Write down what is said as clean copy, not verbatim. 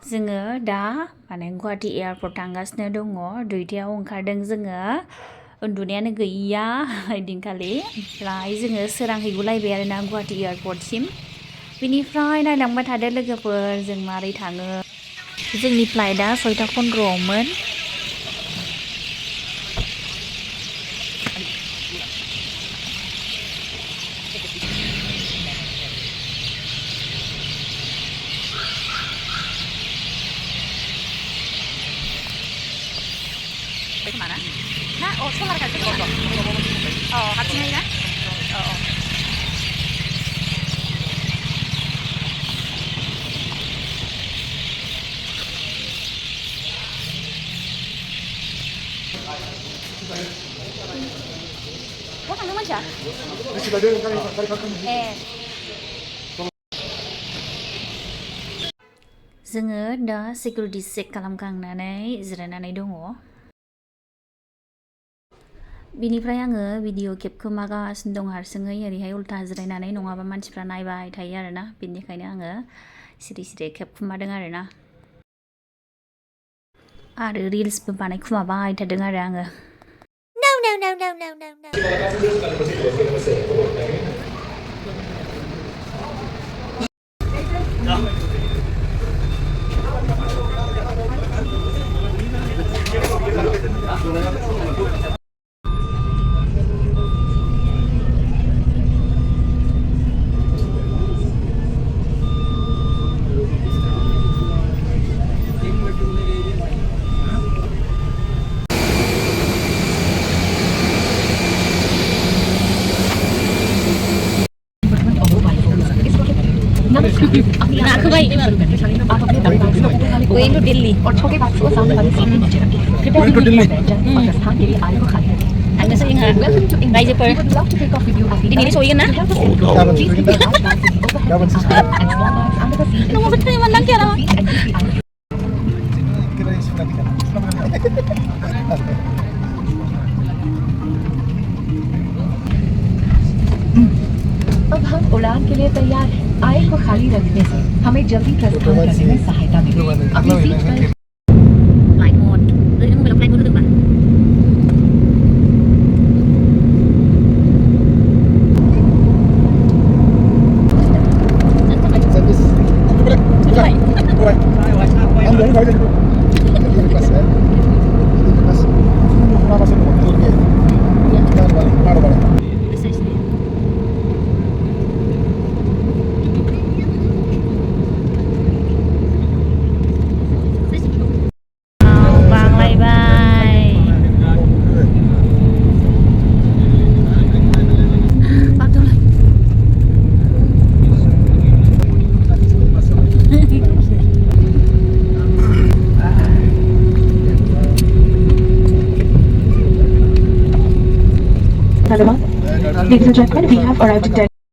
जोङो दा माने गुवाहाटी एयारपर्ट थांगासिनो दङ 2टायाव ओंखारदों जोङो उन्दुनायानो गैया ओइदिनखालि ओमफ्राय जोङो सोरांहैगुलायबाय आरोना गुवाहाटी एयारपर्टसिम बिनिफ्राय नायलांबाय थादो लोगोफोर जों मारै थाङो जोंनि फ्लाइटआ 6:15आवमोन kemana? Nah, oh solar kan kemana? Oh, harusnya ya? Oh. Kau kan mana? जोङो दा सिकिउरिटि चेक खालामखांनानै जिरायनानै दङ बिनिफ्राय आङो भिडिअ खेबखोमागासिनो दं हारसिङै ओरैहाय उल्था जिरायनानै नङाबा मानसिफ्रा नायबाय थायो आरोना बेनिखायनो आङो सिरि सिरि खेबखोमादों आरोना आरो रिल्सबो बानायखुमाबाय थादों आरो आङो Nah, khou, going to Delhi. Going to Delhi. Anda sering raja per ini soalnya na? Nunggu betul mana kira? अब हम उड़ान के लिए तैयार हैं। आय को खाली रखने से हमें जल्दी प्रस्थान करने में सहायता मिलेगी। अपनी सीट पर Flight mode. Jadi kamu belok flight mode tuh, Pak? Ladies and gentlemen, we have arrived at